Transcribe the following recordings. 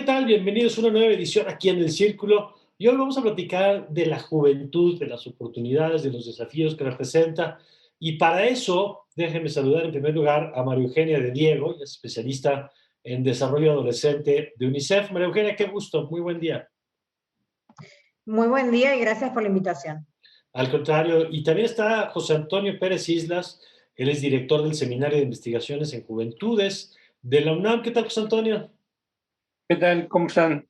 tal? Bienvenidos a una nueva edición aquí en El Círculo. Y hoy vamos a platicar de la juventud, de las oportunidades, de los desafíos que representa. Y para eso, déjenme saludar en primer lugar a María Eugenia de Diego, ella es especialista en desarrollo adolescente de UNICEF. María Eugenia, qué gusto, muy buen día. Muy buen día y gracias por la invitación. Al contrario, y también está José Antonio Pérez Islas, él es director del Seminario de Investigaciones en Juventudes de la UNAM. ¿Qué tal, José Antonio? ¿Qué tal? ¿Cómo están?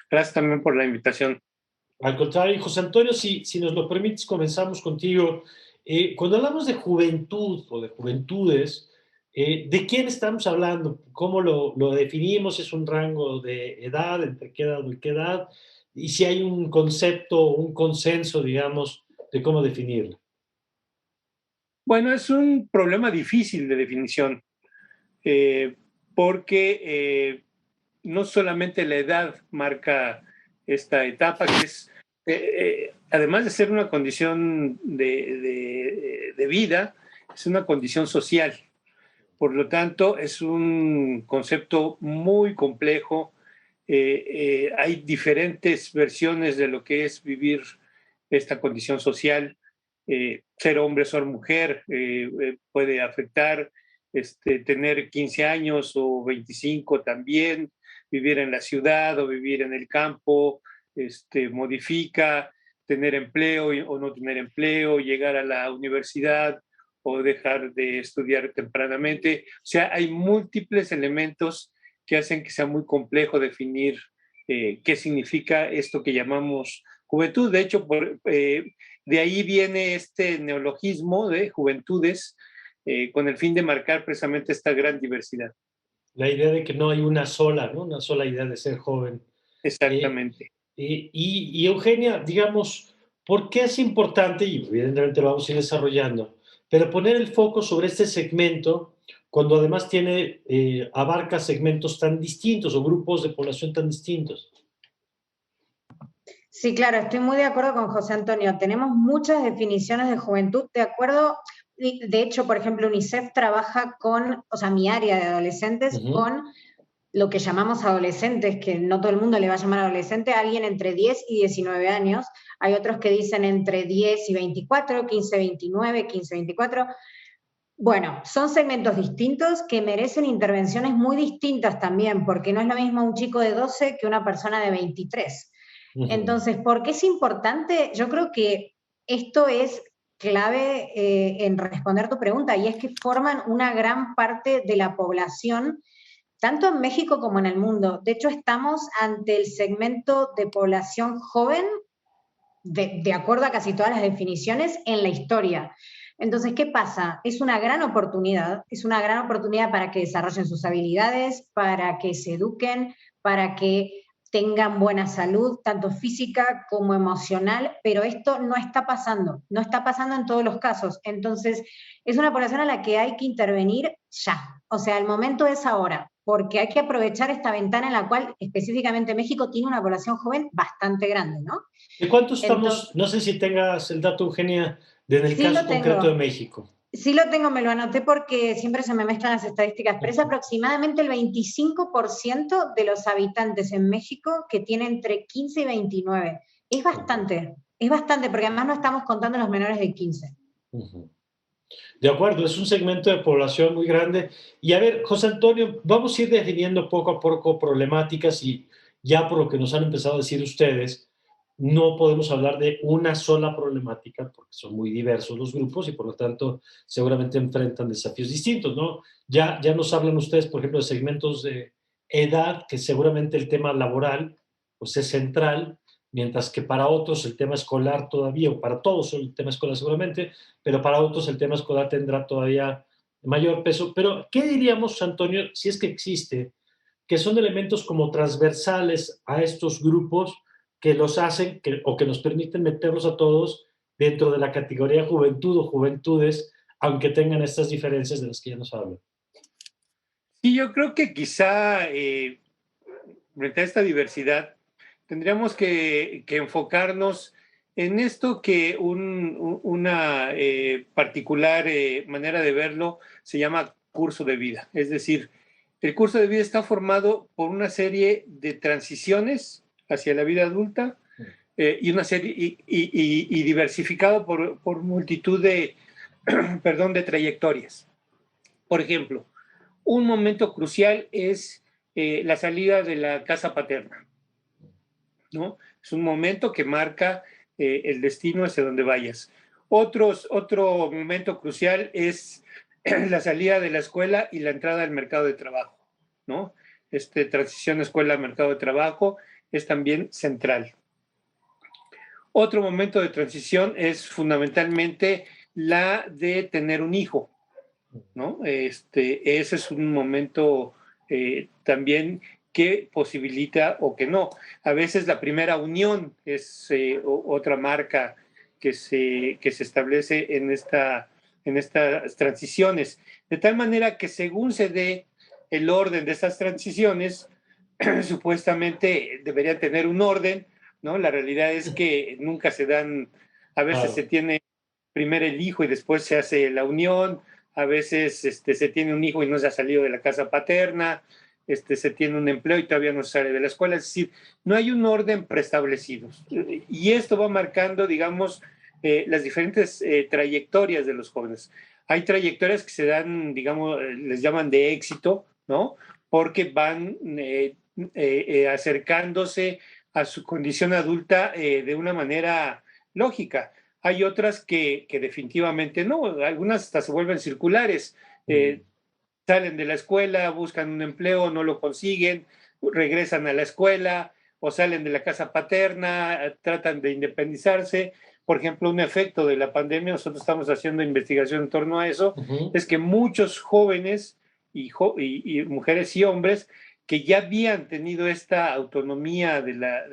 Gracias también por la invitación. Al contrario, José Antonio, si nos lo permites, comenzamos contigo. Cuando hablamos de juventud o de juventudes, ¿de quién estamos hablando? ¿Cómo lo definimos? ¿Es un rango de edad? ¿Entre qué edad y qué edad? Y si hay un concepto, un consenso, digamos, de cómo definirlo. Bueno, es un problema difícil de definición, eh, porque no solamente la edad marca esta etapa, que es, además de ser una condición de vida, es una condición social. Por lo tanto, es un concepto muy complejo. Hay diferentes versiones de lo que es vivir esta condición social. Ser hombre, ser mujer, puede afectar, tener 15 años o 25 también, vivir en la ciudad o vivir en el campo, modifica tener empleo o no tener empleo, llegar a la universidad o dejar de estudiar tempranamente. O sea, hay múltiples elementos que hacen que sea muy complejo definir qué significa esto que llamamos juventud. De hecho, de ahí viene este neologismo de juventudes con el fin de marcar precisamente esta gran diversidad. La idea de que no hay una sola, ¿no? Una sola idea de ser joven. Exactamente. Y Eugenia, digamos, ¿por qué es importante, y evidentemente lo vamos a ir desarrollando, pero poner el foco sobre este segmento cuando además abarca segmentos tan distintos o grupos de población tan distintos? Sí, claro, estoy muy de acuerdo con José Antonio. Tenemos muchas definiciones de juventud, de acuerdo. De hecho, por ejemplo, UNICEF trabaja con, o sea, mi área de adolescentes, con lo que llamamos adolescentes, que no todo el mundo le va a llamar adolescente, a alguien entre 10 y 19 años. Hay otros que dicen entre 10 y 24, 15, 29, 15, 24. Bueno, son segmentos distintos que merecen intervenciones muy distintas también, porque no es lo mismo un chico de 12 que una persona de 23. Entonces, ¿por qué es importante? Yo creo que esto es clave en responder tu pregunta, y es que forman una gran parte de la población, tanto en México como en el mundo. De hecho, estamos ante el segmento de población joven, de acuerdo a casi todas las definiciones, en la historia. Entonces, ¿qué pasa? Es una gran oportunidad para que desarrollen sus habilidades, para que se eduquen, para que tengan buena salud, tanto física como emocional, pero esto no está pasando en todos los casos. Entonces, es una población a la que hay que intervenir ya. O sea, el momento es ahora, porque hay que aprovechar esta ventana en la cual específicamente México tiene una población joven bastante grande, ¿no? ¿De cuántos Entonces, estamos? No sé si tengas el dato, Eugenia, en el sí caso lo concreto de tengo. México. Sí lo tengo, me lo anoté porque siempre se me mezclan las estadísticas, pero es aproximadamente el 25% de los habitantes en México que tienen entre 15 y 29. Es bastante, porque además no estamos contando los menores de 15. De acuerdo, es un segmento de población muy grande. Y a ver, José Antonio, vamos a ir definiendo poco a poco problemáticas y ya por lo que nos han empezado a decir ustedes, no podemos hablar de una sola problemática porque son muy diversos los grupos y por lo tanto seguramente enfrentan desafíos distintos, ¿no? Ya nos hablan ustedes, por ejemplo, de segmentos de edad, que seguramente el tema laboral pues es central, mientras que para otros el tema escolar todavía, o para todos el tema escolar seguramente, pero para otros el tema escolar tendrá todavía mayor peso. Pero, ¿qué diríamos, Antonio, si es que existe, que son elementos como transversales a estos grupos que los hacen o que nos permiten meterlos a todos dentro de la categoría juventud o juventudes, aunque tengan estas diferencias de las que ya nos hablan? Y yo creo que quizá frente a esta diversidad tendríamos que enfocarnos en esto que una particular manera de verlo se llama curso de vida. Es decir, el curso de vida está formado por una serie de transiciones hacia la vida adulta y una serie y diversificado por multitud de, perdón, de trayectorias. Por ejemplo, un momento crucial es la salida de la casa paterna, ¿no? Es un momento que marca el destino hacia donde vayas. Otro momento crucial es la salida de la escuela y la entrada al mercado de trabajo, ¿no? Transición escuela-mercado de trabajo es también central. Otro momento de transición es fundamentalmente la de tener un hijo, ¿no? Ese es un momento también que posibilita o que no. A veces la primera unión es otra marca que se establece en estas transiciones, de tal manera que según se dé el orden de estas transiciones, supuestamente deberían tener un orden, ¿no? La realidad es que nunca se dan, a veces se tiene primero el hijo y después se hace la unión, a veces se tiene un hijo y no se ha salido de la casa paterna, se tiene un empleo y todavía no se sale de la escuela, es decir, no hay un orden preestablecido. Y esto va marcando, digamos, las diferentes trayectorias de los jóvenes. Hay trayectorias que se dan, digamos, les llaman de éxito, ¿no? Porque van acercándose a su condición adulta de una manera lógica. Hay otras que definitivamente no, algunas hasta se vuelven circulares. Salen de la escuela, buscan un empleo, no lo consiguen, regresan a la escuela o salen de la casa paterna, tratan de independizarse. Por ejemplo, un efecto de la pandemia, nosotros estamos haciendo investigación en torno a eso, es que muchos jóvenes y mujeres y hombres que ya habían tenido esta autonomía de la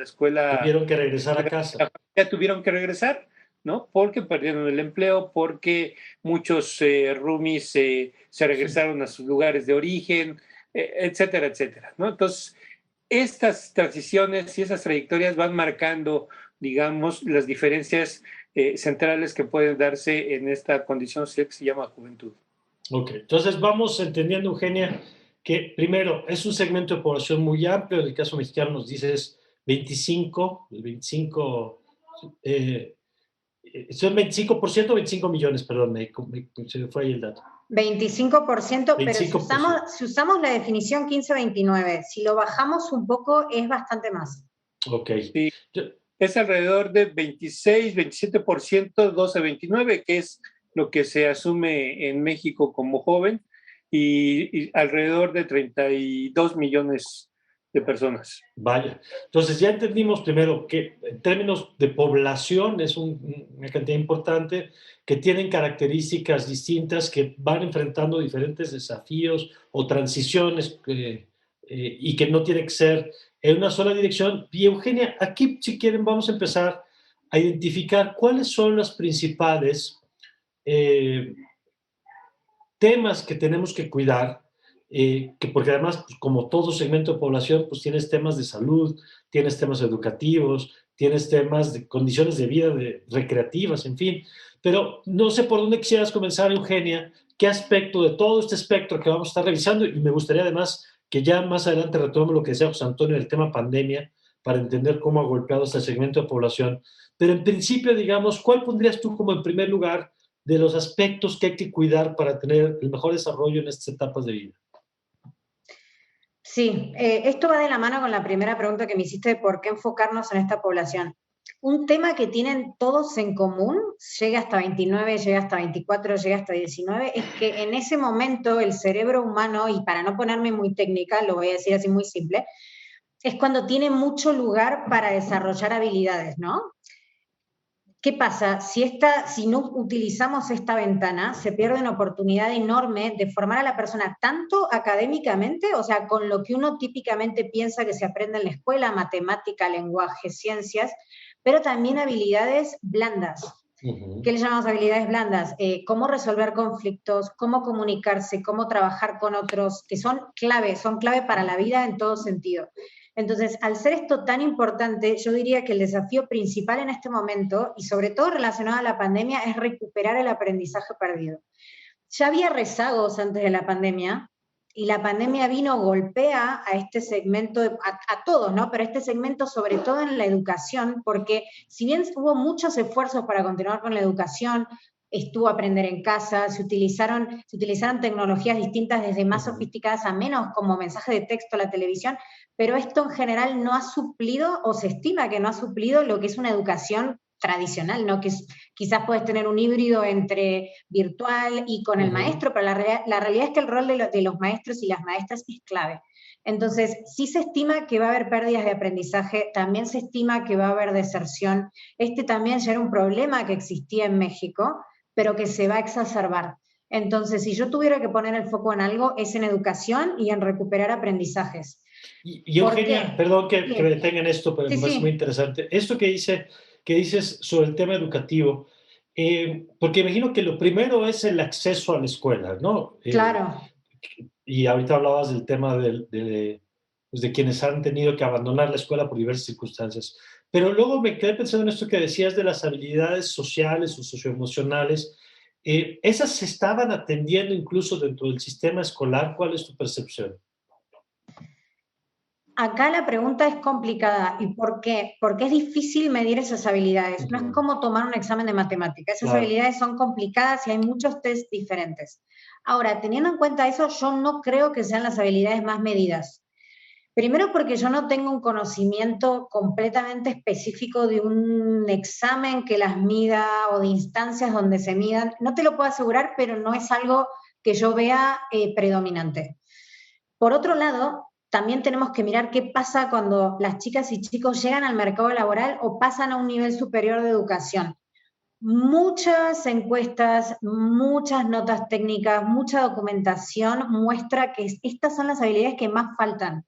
escuela. Tuvieron que regresar a casa. Ya tuvieron que regresar, ¿no? Porque perdieron el empleo, porque muchos roomies se regresaron a sus lugares de origen, etcétera, etcétera, ¿no? Entonces, estas transiciones y esas trayectorias van marcando, digamos, las diferencias centrales que pueden darse en esta condición social que se llama juventud. Ok, entonces vamos entendiendo, Eugenia, que primero es un segmento de población muy amplio, en el caso mexicano nos dices 25, son 25% o 25 millones, perdón, se me fue ahí el dato. 25%, 25%. Pero si usamos la definición 1529, si lo bajamos un poco es bastante más. Ok. Sí, es alrededor de 26, 27%, 12-29, que es lo que se asume en México como joven, y alrededor de 32 millones de personas. Vaya. Entonces ya entendimos primero que en términos de población es una cantidad importante, que tienen características distintas, que van enfrentando diferentes desafíos o transiciones y que no tiene que ser en una sola dirección. Y Eugenia, aquí si quieren vamos a empezar a identificar cuáles son las principales temas que tenemos que cuidar, porque además, pues, como todo segmento de población, pues tienes temas de salud, tienes temas educativos, tienes temas de condiciones de vida recreativas, en fin. Pero no sé por dónde quisieras comenzar, Eugenia, qué aspecto de todo este espectro que vamos a estar revisando, y me gustaría además que ya más adelante retomemos lo que decía José Antonio del tema pandemia, para entender cómo ha golpeado este segmento de población. Pero en principio, digamos, ¿cuál pondrías tú como en primer lugar de los aspectos que hay que cuidar para tener el mejor desarrollo en estas etapas de vida? Sí, esto va de la mano con la primera pregunta que me hiciste de por qué enfocarnos en esta población. Un tema que tienen todos en común, llega hasta 29, llega hasta 24, llega hasta 19, es que en ese momento el cerebro humano, y para no ponerme muy técnica, lo voy a decir así muy simple, es cuando tiene mucho lugar para desarrollar habilidades, ¿no? ¿Qué pasa? Si no utilizamos esta ventana, se pierde una oportunidad enorme de formar a la persona tanto académicamente, o sea, con lo que uno típicamente piensa que se aprende en la escuela, matemática, lenguaje, ciencias, pero también habilidades blandas. ¿Qué le llamamos habilidades blandas? Cómo resolver conflictos, cómo comunicarse, cómo trabajar con otros, que son clave para la vida en todo sentido. Entonces, al ser esto tan importante, yo diría que el desafío principal en este momento, y sobre todo relacionado a la pandemia, es recuperar el aprendizaje perdido. Ya había rezagos antes de la pandemia, y la pandemia golpea a este segmento, a todos, ¿no? Pero este segmento sobre todo en la educación, porque si bien hubo muchos esfuerzos para continuar con la educación, estuvo Aprender en Casa, se utilizaron tecnologías distintas desde más sofisticadas a menos, como mensaje de texto a la televisión, pero esto en general no ha suplido, o se estima que no ha suplido, lo que es una educación tradicional, ¿no? Que quizás puedes tener un híbrido entre virtual y con el maestro, pero la realidad es que el rol de los maestros y las maestras es clave. Entonces, sí se estima que va a haber pérdidas de aprendizaje, también se estima que va a haber deserción. Este también ya era un problema que existía en México, pero que se va a exacerbar. Entonces, si yo tuviera que poner el foco en algo, es en educación y en recuperar aprendizajes. Y Eugenia, perdón que me detenga en esto, pero me parece muy interesante. Esto que dices sobre el tema educativo, porque imagino que lo primero es el acceso a la escuela, ¿no? Claro. Y ahorita hablabas del tema pues de quienes han tenido que abandonar la escuela por diversas circunstancias. Pero luego me quedé pensando en esto que decías de las habilidades sociales o socioemocionales. ¿Esas se estaban atendiendo incluso dentro del sistema escolar? ¿Cuál es tu percepción? Acá la pregunta es complicada. ¿Y por qué? Porque es difícil medir esas habilidades. No es como tomar un examen de matemática. Esas habilidades son complicadas y hay muchos test diferentes. Ahora, teniendo en cuenta eso, yo no creo que sean las habilidades más medidas. Primero porque yo no tengo un conocimiento completamente específico de un examen que las mida o de instancias donde se midan. No te lo puedo asegurar, pero no es algo que yo vea predominante. Por otro lado, también tenemos que mirar qué pasa cuando las chicas y chicos llegan al mercado laboral o pasan a un nivel superior de educación. Muchas encuestas, muchas notas técnicas, mucha documentación muestra que estas son las habilidades que más faltan.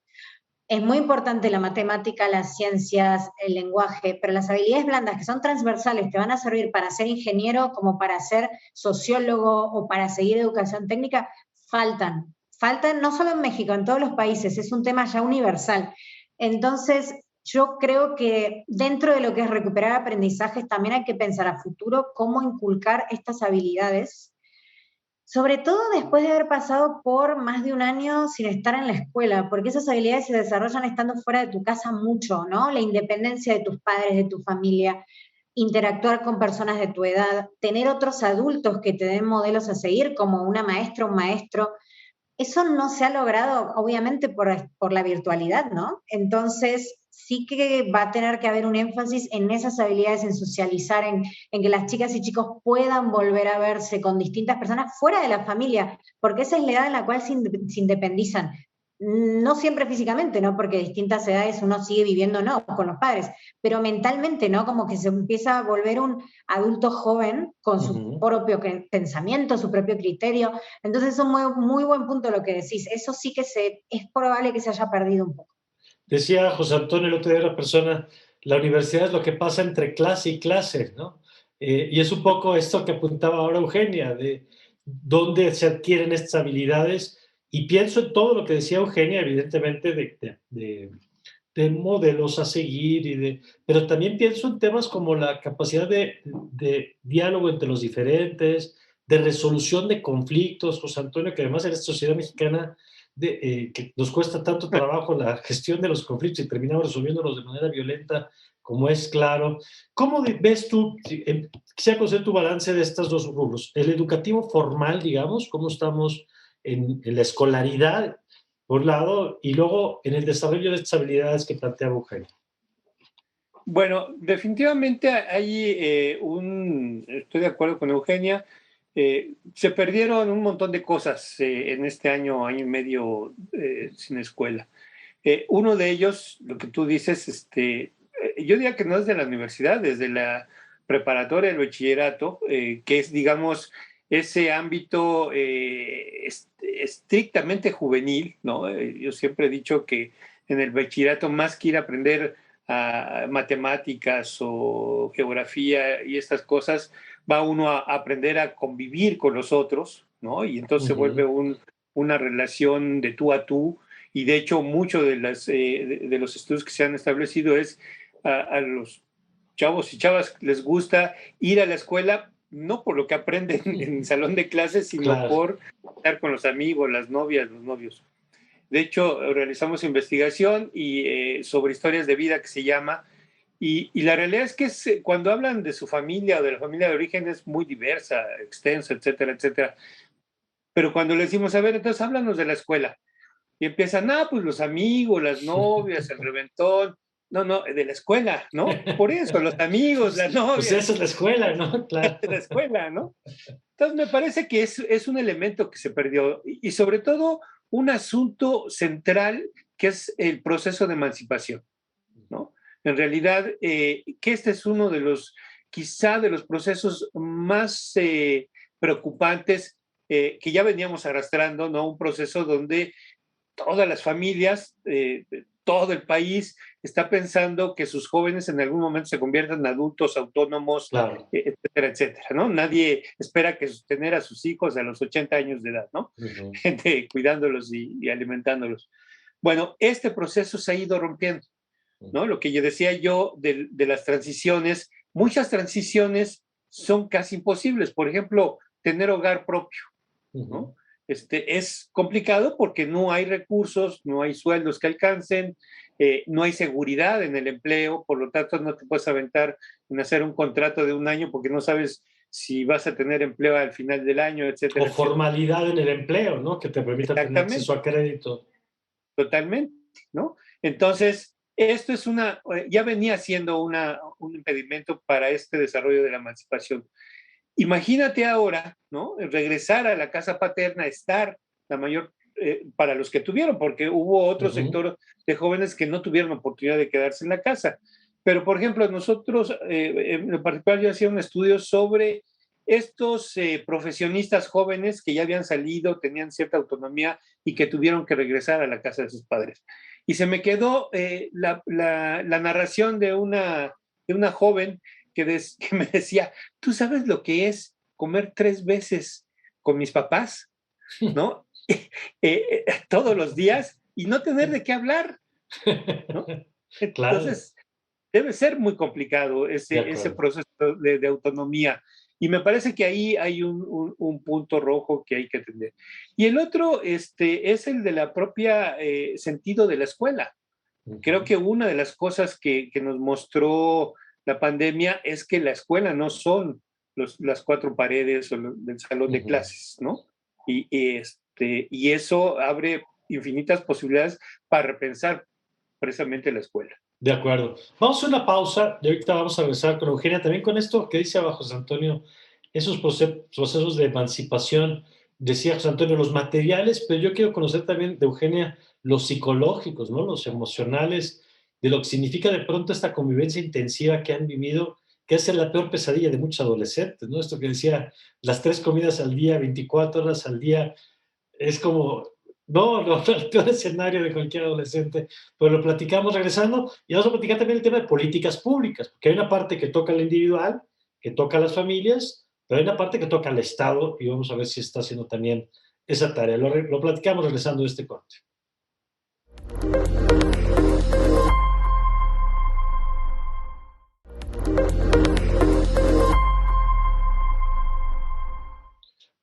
Es muy importante la matemática, las ciencias, el lenguaje, pero las habilidades blandas que son transversales te van a servir para ser ingeniero, como para ser sociólogo o para seguir educación técnica, faltan. Faltan no solo en México, en todos los países, es un tema ya universal. Entonces, yo creo que dentro de lo que es recuperar aprendizajes, también hay que pensar a futuro cómo inculcar estas habilidades, sobre todo después de haber pasado por más de un año sin estar en la escuela, porque esas habilidades se desarrollan estando fuera de tu casa mucho, ¿no? La independencia de tus padres, de tu familia, interactuar con personas de tu edad, tener otros adultos que te den modelos a seguir, como una maestra, un maestro. Eso no se ha logrado, obviamente, por la virtualidad, ¿no? Entonces, sí que va a tener que haber un énfasis en esas habilidades, en socializar, en que las chicas y chicos puedan volver a verse con distintas personas fuera de la familia, porque esa es la edad en la cual se independizan. No siempre físicamente, ¿no? Porque a distintas edades uno sigue viviendo, no, con los padres, pero mentalmente, ¿no? Como que se empieza a volver un adulto joven con su propio pensamiento, su propio criterio. Entonces es un muy buen punto lo que decís. Eso sí que es probable que se haya perdido un poco. Decía José Antonio el otro día una persona, la universidad es lo que pasa entre clase y clase, ¿no? Y es un poco esto que apuntaba ahora Eugenia, de dónde se adquieren estas habilidades. Y pienso en todo lo que decía Eugenia, evidentemente, de modelos a seguir, pero también pienso en temas como la capacidad de diálogo entre los diferentes, de resolución de conflictos, José Antonio, que además en esta sociedad mexicana que nos cuesta tanto trabajo la gestión de los conflictos y terminamos resolviéndolos de manera violenta, como es claro. ¿Cómo ves tú, quisiera conocer tu balance de estos dos rubros? El educativo formal, digamos, cómo estamos en la escolaridad, por un lado, y luego en el desarrollo de estas habilidades que plantea Eugenia. Bueno, definitivamente hay estoy de acuerdo con Eugenia, se perdieron un montón de cosas en este año y medio sin escuela. Uno de ellos, lo que tú dices, yo diría que no es de la universidad, desde la preparatoria, el bachillerato, que es, digamos, ese ámbito estrictamente juvenil, ¿no? Yo siempre he dicho que en el bachillerato, más que ir a aprender matemáticas o geografía y estas cosas, va uno a aprender a convivir con los otros, ¿no? Y entonces se vuelve una relación de tú a tú, y de hecho mucho de los estudios que se han establecido es a los chavos y chavas les gusta ir a la escuela no por lo que aprenden en el salón de clases, sino Claro. por estar con los amigos, las novias, los novios. De hecho, realizamos investigación sobre historias de vida que se llama, y la realidad es que cuando hablan de su familia o de la familia de origen es muy diversa, extensa, etcétera, etcétera. Pero cuando le decimos, a ver, entonces háblanos de la escuela. Y empiezan, pues los amigos, las novias, el reventón. No, de la escuela, ¿no? Por eso, los amigos, las novias. Pues esa es la escuela, ¿no? Claro. De la escuela, ¿no? Entonces me parece que es un elemento que se perdió y sobre todo un asunto central que es el proceso de emancipación, ¿no? En realidad, que este es uno de los, quizá de los procesos más preocupantes que ya veníamos arrastrando, ¿no? Un proceso donde todas las familias, todo el país está pensando que sus jóvenes en algún momento se conviertan en adultos autónomos, claro. etcétera, etcétera, ¿no? Nadie espera que sostener a sus hijos a los 80 años de edad, ¿no? Gente cuidándolos y alimentándolos. Bueno, este proceso se ha ido rompiendo, ¿no? Lo que yo decía de las transiciones, muchas transiciones son casi imposibles. Por ejemplo, tener hogar propio, ¿no? Es complicado porque no hay recursos, no hay sueldos que alcancen, no hay seguridad en el empleo, por lo tanto no te puedes aventar en hacer un contrato de un año porque no sabes si vas a tener empleo al final del año, etcétera. O formalidad en el empleo, ¿no? Que te permita tener acceso a crédito. Totalmente, ¿no? Entonces, esto es ya venía siendo un impedimento para este desarrollo de la emancipación. Imagínate ahora, ¿no? Regresar a la casa paterna, estar la mayor, para los que tuvieron, porque hubo otro sector de jóvenes que no tuvieron oportunidad de quedarse en la casa. Pero, por ejemplo, nosotros, en particular, yo hacía un estudio sobre estos profesionistas jóvenes que ya habían salido, tenían cierta autonomía y que tuvieron que regresar a la casa de sus padres. Y se me quedó la narración de una joven que me decía, ¿tú sabes lo que es comer 3 veces con mis papás? ¿No? Todos los días y no tener de qué hablar, ¿no? Entonces, debe ser muy complicado ese proceso de autonomía. Y me parece que ahí hay un punto rojo que hay que atender. Y el otro es el de la propia sentido de la escuela. Creo que una de las cosas que nos mostró la pandemia es que la escuela no son las 4 paredes o del salón de clases, ¿no? Y eso abre infinitas posibilidades para repensar precisamente la escuela. De acuerdo. Vamos a una pausa y ahorita vamos a regresar con Eugenia, también con esto que dice José Antonio, esos procesos de emancipación, decía José Antonio, los materiales, pero yo quiero conocer también de Eugenia los psicológicos, ¿no? Los emocionales, de lo que significa de pronto esta convivencia intensiva que han vivido, que es la peor pesadilla de muchos adolescentes, ¿no? Esto que decía, las 3 comidas al día, 24 horas al día, es como, el peor escenario de cualquier adolescente, pero lo platicamos regresando y vamos a platicar también el tema de políticas públicas, porque hay una parte que toca al individual, que toca a las familias, pero hay una parte que toca al Estado y vamos a ver si está haciendo también esa tarea. Lo platicamos regresando de este corte.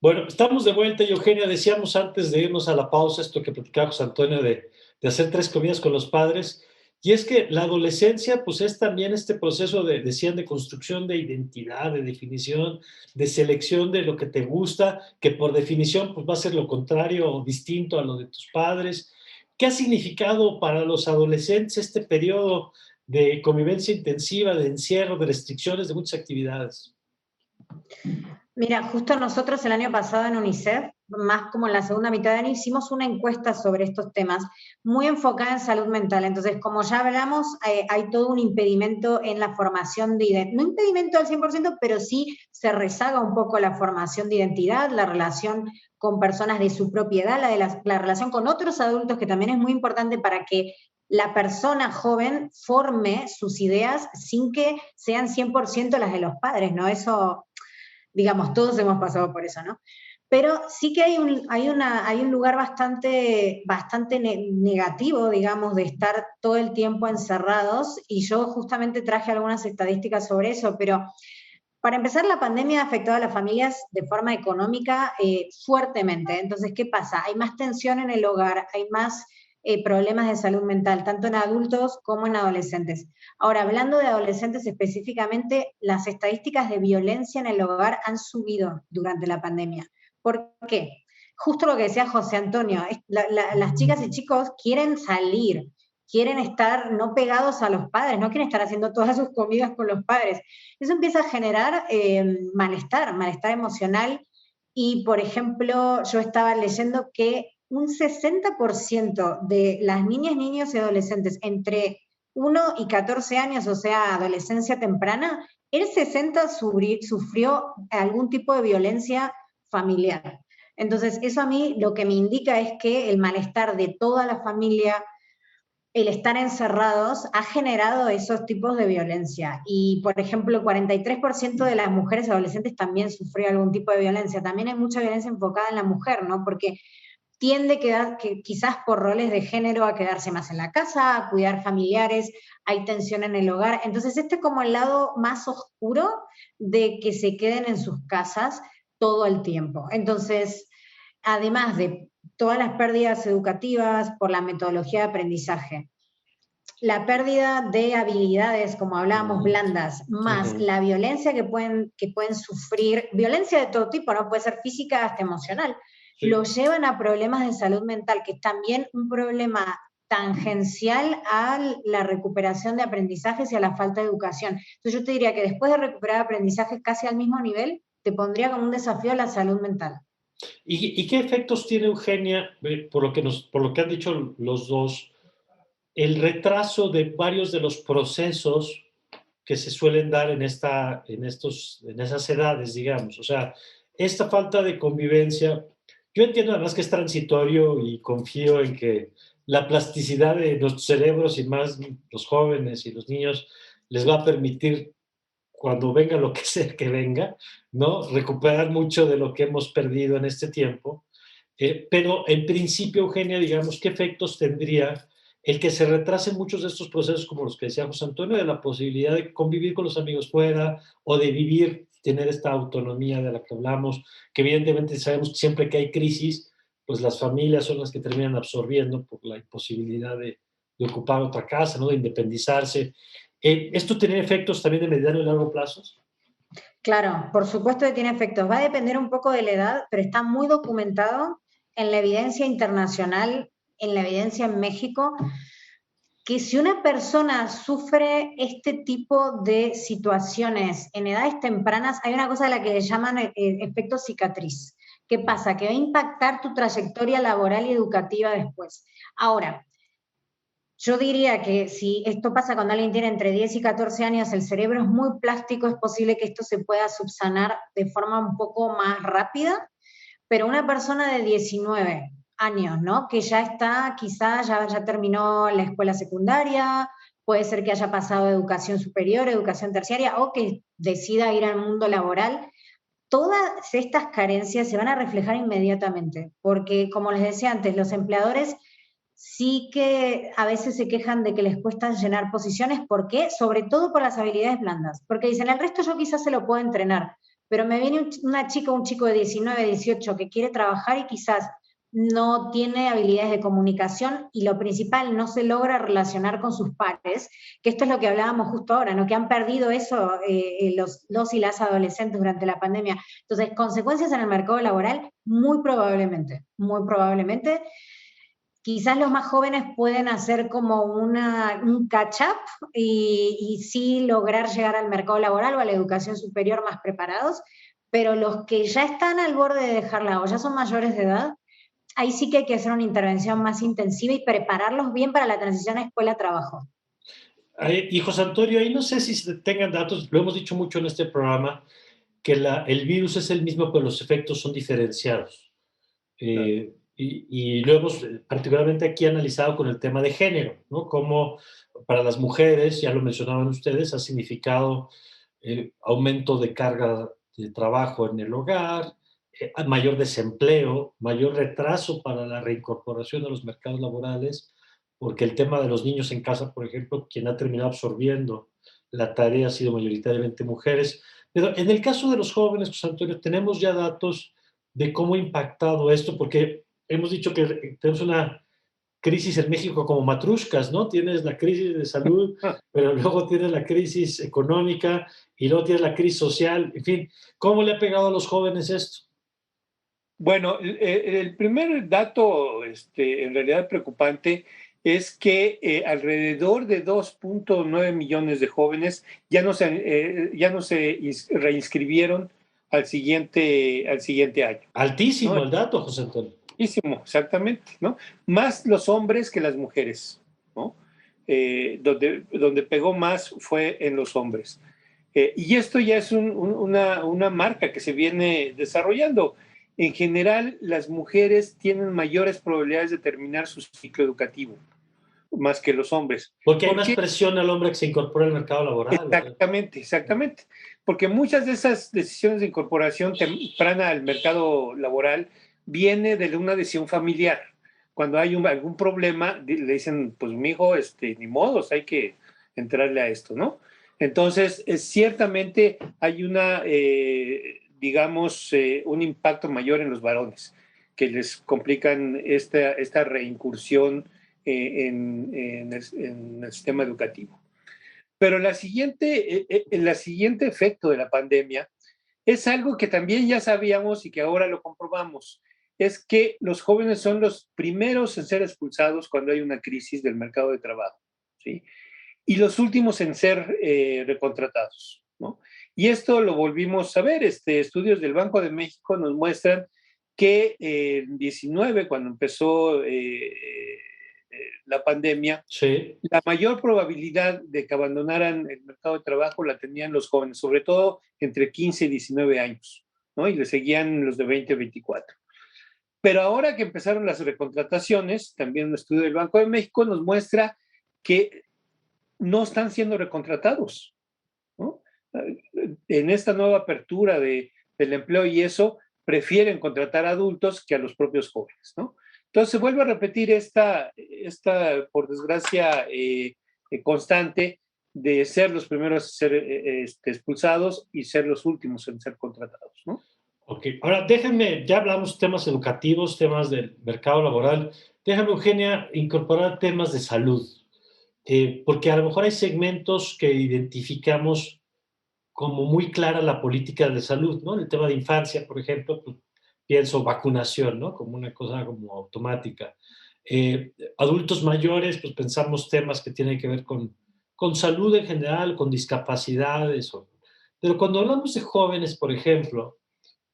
Bueno, estamos de vuelta y Eugenia, decíamos antes de irnos a la pausa esto que platicaba José Antonio de hacer 3 comidas con los padres, y es que la adolescencia pues es también este proceso decían, de construcción de identidad, de definición, de selección de lo que te gusta, que por definición pues va a ser lo contrario o distinto a lo de tus padres. ¿Qué ha significado para los adolescentes este periodo de convivencia intensiva, de encierro, de restricciones de muchas actividades? Mira, justo nosotros el año pasado en UNICEF, más como en la segunda mitad de año, hicimos una encuesta sobre estos temas, muy enfocada en salud mental. Entonces, como ya hablamos, hay todo un impedimento en la formación de identidad. No impedimento al 100%, pero sí se rezaga un poco la formación de identidad, la relación con personas de su propiedad, la relación con otros adultos, que también es muy importante para que la persona joven forme sus ideas sin que sean 100% las de los padres, ¿no? Eso, digamos, todos hemos pasado por eso, ¿no? Pero sí que hay un lugar bastante negativo, digamos, de estar todo el tiempo encerrados, y yo justamente traje algunas estadísticas sobre eso, pero Para empezar, la pandemia ha afectado a las familias de forma económica fuertemente. Entonces, ¿qué pasa? Hay más tensión en el hogar, hay más problemas de salud mental, tanto en adultos como en adolescentes. Ahora, hablando de adolescentes específicamente, las estadísticas de violencia en el hogar han subido durante la pandemia. ¿Por qué? Justo lo que decía José Antonio, las chicas y chicos quieren salir, quieren estar no pegados a los padres, no quieren estar haciendo todas sus comidas con los padres. Eso empieza a generar malestar emocional. Y, por ejemplo, yo estaba leyendo que un 60% de las niñas, niños y adolescentes entre 1 y 14 años, o sea, adolescencia temprana, el 60% sufrió algún tipo de violencia familiar. Entonces, eso a mí lo que me indica es que el malestar de toda la familia, el estar encerrados, ha generado esos tipos de violencia. Y, por ejemplo, el 43% de las mujeres adolescentes también sufrió algún tipo de violencia. También hay mucha violencia enfocada en la mujer, ¿no? Porque tiende que quizás por roles de género a quedarse más en la casa, a cuidar familiares, hay tensión en el hogar. Entonces, este es como el lado más oscuro de que se queden en sus casas todo el tiempo. Entonces, además de todas las pérdidas educativas por la metodología de aprendizaje, la pérdida de habilidades, como hablábamos, blandas, más la violencia que pueden sufrir, violencia de todo tipo, no puede ser física hasta emocional, lo llevan a problemas de salud mental, que es también un problema tangencial a la recuperación de aprendizajes y a la falta de educación. Entonces yo te diría que después de recuperar aprendizajes casi al mismo nivel, te pondría como un desafío la salud mental. ¿Y qué efectos tiene, Eugenia, por lo que han dicho los dos, el retraso de varios de los procesos que se suelen dar en esas edades, digamos? O sea, esta falta de convivencia, yo entiendo además que es transitorio y confío en que la plasticidad de nuestros cerebros y más los jóvenes y los niños les va a permitir, cuando venga lo que sea que venga, ¿no? Recuperar mucho de lo que hemos perdido en este tiempo. Pero en principio, Eugenia, digamos, ¿qué efectos tendría el que se retrasen muchos de estos procesos, como los que decía José Antonio, de la posibilidad de convivir con los amigos fuera o de vivir, tener esta autonomía de la que hablamos, que evidentemente sabemos que siempre que hay crisis, pues las familias son las que terminan absorbiendo por la imposibilidad de ocupar otra casa, ¿no? De independizarse. ¿Esto tiene efectos también de mediano y largo plazo? Claro, por supuesto que tiene efectos. Va a depender un poco de la edad, pero está muy documentado en la evidencia internacional, en la evidencia en México, que si una persona sufre este tipo de situaciones en edades tempranas, hay una cosa a la que le llaman efecto cicatriz. ¿Qué pasa? Que va a impactar tu trayectoria laboral y educativa después. Ahora, yo diría que si esto pasa cuando alguien tiene entre 10 y 14 años, el cerebro es muy plástico, es posible que esto se pueda subsanar de forma un poco más rápida, pero una persona de 19 años, ¿no? Que ya está, quizá ya terminó la escuela secundaria, puede ser que haya pasado educación superior, educación terciaria, o que decida ir al mundo laboral. Todas estas carencias se van a reflejar inmediatamente, porque como les decía antes, los empleadores sí que a veces se quejan de que les cuesta llenar posiciones. ¿Por qué? Sobre todo por las habilidades blandas, porque dicen, el resto yo quizás se lo puedo entrenar, pero me viene una chica o un chico de 19, 18 que quiere trabajar y quizás no tiene habilidades de comunicación y lo principal, no se logra relacionar con sus pares, que esto es lo que hablábamos justo ahora, ¿no? Que han perdido eso los y las adolescentes durante la pandemia. Entonces, consecuencias en el mercado laboral, muy probablemente, muy probablemente. Quizás los más jóvenes pueden hacer como un catch-up y sí lograr llegar al mercado laboral o a la educación superior más preparados, pero los que ya están al borde de dejarla o ya son mayores de edad, ahí sí que hay que hacer una intervención más intensiva y prepararlos bien para la transición a escuela-trabajo. Y José Antonio, ahí no sé si se tengan datos, lo hemos dicho mucho en este programa, que el virus es el mismo, pero los efectos son diferenciados. Y lo hemos particularmente aquí analizado con el tema de género, ¿no? Como para las mujeres, ya lo mencionaban ustedes, ha significado aumento de carga de trabajo en el hogar, mayor desempleo, mayor retraso para la reincorporación a los mercados laborales, porque el tema de los niños en casa, por ejemplo, quien ha terminado absorbiendo la tarea ha sido mayoritariamente mujeres. Pero en el caso de los jóvenes, José Antonio, tenemos ya datos de cómo ha impactado esto, porque hemos dicho que tenemos una crisis en México como matruscas, ¿no? Tienes la crisis de salud, pero luego tienes la crisis económica y luego tienes la crisis social, en fin, ¿cómo le ha pegado a los jóvenes esto? Bueno, el primer dato en realidad preocupante es que alrededor de 2.9 millones de jóvenes ya no se reinscribieron al siguiente año, ¿no? Altísimo el dato, José Antonio. Altísimo, exactamente, ¿no? Más los hombres que las mujeres, ¿no? Donde pegó más fue en los hombres. Y esto ya es una marca que se viene desarrollando. En general, las mujeres tienen mayores probabilidades de terminar su ciclo educativo, más que los hombres. Porque hay más presión al hombre que se incorpora al mercado laboral. Exactamente, exactamente. Porque muchas de esas decisiones de incorporación temprana al mercado laboral viene de una decisión familiar. Cuando hay algún problema, le dicen, pues mijo, ni modos, hay que entrarle a esto, ¿no? Entonces, ciertamente hay un impacto mayor en los varones, que les complican esta reincursión en el sistema educativo. Pero el siguiente efecto de la pandemia es algo que también ya sabíamos y que ahora lo comprobamos, es que los jóvenes son los primeros en ser expulsados cuando hay una crisis del mercado de trabajo, ¿sí? Y los últimos en ser recontratados, ¿no? Y esto lo volvimos a ver, estudios del Banco de México nos muestran que en 19, cuando empezó la pandemia, sí, la mayor probabilidad de que abandonaran el mercado de trabajo la tenían los jóvenes, sobre todo entre 15 y 19 años, ¿no? Y le seguían los de 20 a 24. Pero ahora que empezaron las recontrataciones, también un estudio del Banco de México nos muestra que no están siendo recontratados, ¿no? En esta nueva apertura del empleo y eso, prefieren contratar a adultos que a los propios jóvenes, ¿no? Entonces se vuelve a repetir esta por desgracia, constante de ser los primeros a ser expulsados y ser los últimos en ser contratados, ¿no? Ok, ahora déjenme, ya hablamos temas educativos, temas del mercado laboral, déjame, Eugenia, incorporar temas de salud, porque a lo mejor hay segmentos que identificamos como muy clara la política de salud, ¿no? El tema de infancia, por ejemplo, pues, pienso vacunación, ¿no? Como una cosa como automática. Adultos mayores, pues pensamos temas que tienen que ver con salud en general, con discapacidades. Pero cuando hablamos de jóvenes, por ejemplo,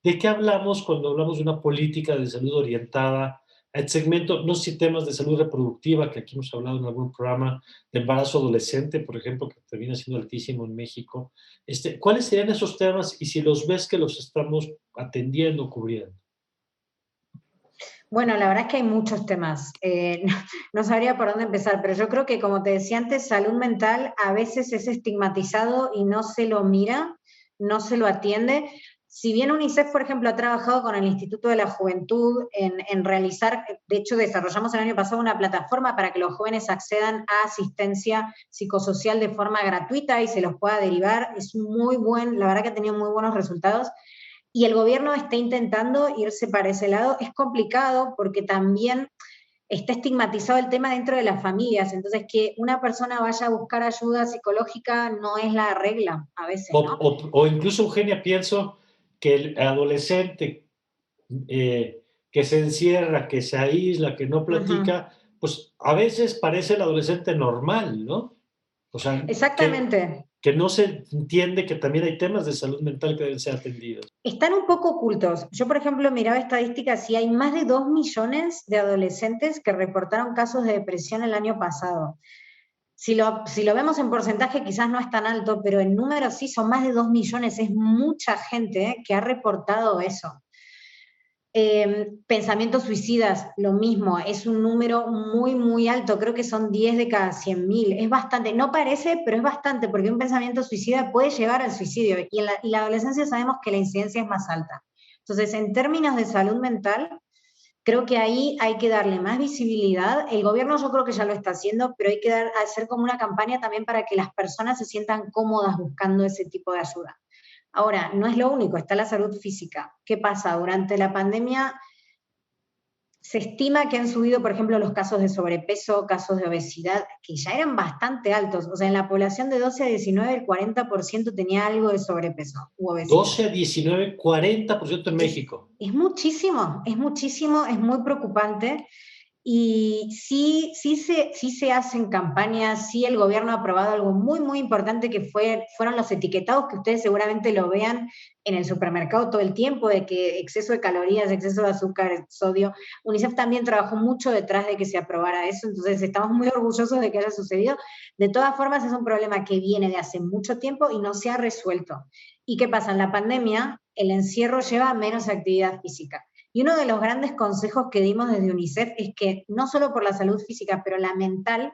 ¿de qué hablamos cuando hablamos de una política de salud orientada al segmento, no sé si temas de salud reproductiva, que aquí hemos hablado en algún programa, de embarazo adolescente, por ejemplo, que termina siendo altísimo en México? ¿Cuáles serían esos temas y si los ves que los estamos atendiendo, cubriendo? Bueno, la verdad es que hay muchos temas. No sabría por dónde empezar, pero yo creo que, como te decía antes, salud mental a veces es estigmatizado y no se lo mira, no se lo atiende. Si bien UNICEF, por ejemplo, ha trabajado con el Instituto de la Juventud en realizar, de hecho desarrollamos el año pasado una plataforma para que los jóvenes accedan a asistencia psicosocial de forma gratuita y se los pueda derivar, es la verdad que ha tenido muy buenos resultados. Y el gobierno está intentando irse para ese lado. Es complicado porque también está estigmatizado el tema dentro de las familias, entonces que una persona vaya a buscar ayuda psicológica no es la regla a veces, ¿no? O incluso, Eugenia, pienso que el adolescente que se encierra, que se aísla, que no platica, pues a veces parece el adolescente normal, ¿no? O sea, exactamente. Que no se entiende que también hay temas de salud mental que deben ser atendidos. Están un poco ocultos. Yo, por ejemplo, miraba estadísticas y hay más de 2 millones de adolescentes que reportaron casos de depresión el año pasado. Si lo vemos en porcentaje quizás no es tan alto, pero en números sí son más de 2 millones, es mucha gente que ha reportado eso. Pensamientos suicidas, lo mismo, es un número muy, muy alto, creo que son 10 de cada 100.000, es bastante, no parece, pero es bastante, porque un pensamiento suicida puede llevar al suicidio, y en la adolescencia sabemos que la incidencia es más alta. Entonces, en términos de salud mental, creo que ahí hay que darle más visibilidad. El gobierno yo creo que ya lo está haciendo, pero hay que hacer como una campaña también para que las personas se sientan cómodas buscando ese tipo de ayuda. Ahora, no es lo único, está la salud física. ¿Qué pasa? Durante la pandemia se estima que han subido, por ejemplo, los casos de sobrepeso, casos de obesidad, que ya eran bastante altos. O sea, en la población de 12 a 19, el 40% tenía algo de sobrepeso u obesidad. 12 a 19, 40% en México. Es muchísimo, es muy preocupante. Y sí se hacen campañas, sí el gobierno ha aprobado algo muy, muy importante que fueron los etiquetados, que ustedes seguramente lo vean en el supermercado todo el tiempo, de que exceso de calorías, exceso de azúcar, sodio. UNICEF también trabajó mucho detrás de que se aprobara eso, entonces estamos muy orgullosos de que haya sucedido. De todas formas, es un problema que viene de hace mucho tiempo y no se ha resuelto. ¿Y qué pasa? En la pandemia, el encierro lleva a menos actividad física. Y uno de los grandes consejos que dimos desde UNICEF es que no solo por la salud física, pero la mental,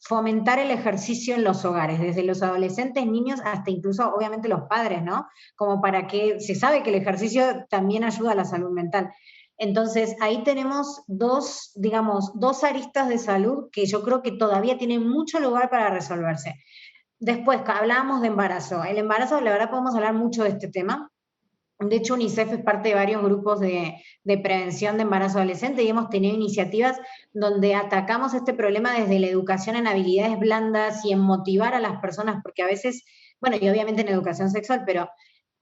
fomentar el ejercicio en los hogares, desde los adolescentes, niños, hasta incluso obviamente los padres, ¿no? Como para que se sabe que el ejercicio también ayuda a la salud mental. Entonces, ahí tenemos dos aristas de salud que yo creo que todavía tienen mucho lugar para resolverse. Después, hablábamos de embarazo. El embarazo, la verdad, podemos hablar mucho de este tema. De hecho, UNICEF es parte de varios grupos de prevención de embarazo adolescente y hemos tenido iniciativas donde atacamos este problema desde la educación en habilidades blandas y en motivar a las personas, porque a veces, bueno, y obviamente en educación sexual, pero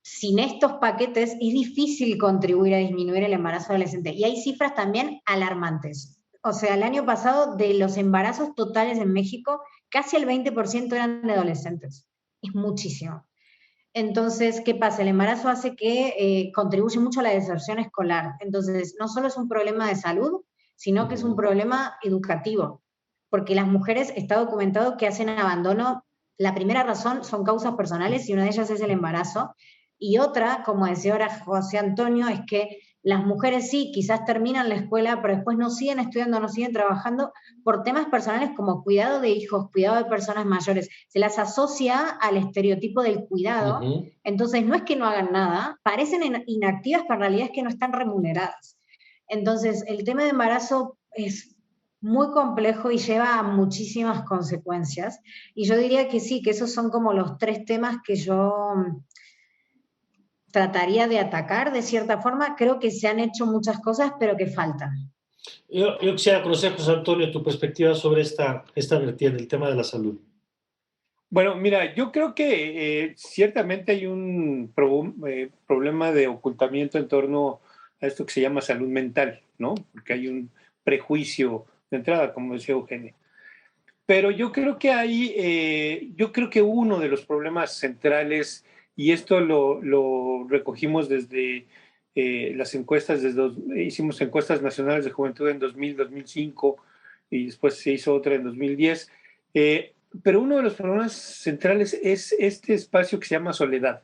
sin estos paquetes es difícil contribuir a disminuir el embarazo adolescente. Y hay cifras también alarmantes. O sea, el año pasado, de los embarazos totales en México, casi el 20% eran de adolescentes. Es muchísimo. Entonces, ¿qué pasa? El embarazo hace que contribuye mucho a la deserción escolar. Entonces, no solo es un problema de salud, sino que es un problema educativo. Porque las mujeres, está documentado que hacen abandono. La primera razón son causas personales y una de ellas es el embarazo. Y otra, como decía ahora José Antonio, es que las mujeres sí, quizás terminan la escuela, pero después no siguen estudiando, no siguen trabajando por temas personales como cuidado de hijos, cuidado de personas mayores. Se las asocia al estereotipo del cuidado. Entonces no es que no hagan nada, parecen inactivas, pero en realidad es que no están remuneradas. Entonces el tema de embarazo es muy complejo y lleva a muchísimas consecuencias. Y yo diría que sí, que esos son como los 3 temas que yo trataría de atacar de cierta forma. Creo que se han hecho muchas cosas, pero que faltan. Yo quisiera conocer, José Antonio, tu perspectiva sobre esta vertiente, el tema de la salud. Bueno, mira, yo creo que ciertamente hay un problema de ocultamiento en torno a esto que se llama salud mental, ¿no? Porque hay un prejuicio de entrada, como decía Eugenia. Pero yo creo que uno de los problemas centrales, y esto lo recogimos desde las encuestas, hicimos encuestas nacionales de juventud en 2000, 2005, y después se hizo otra en 2010, pero uno de los problemas centrales es este espacio que se llama soledad,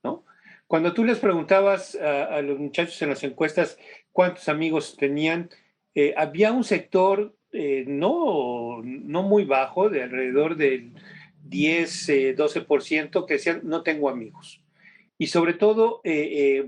¿no? Cuando tú les preguntabas a los muchachos en las encuestas cuántos amigos tenían, había un sector no muy bajo, de alrededor del 10, 12%, que decían no tengo amigos. Y sobre todo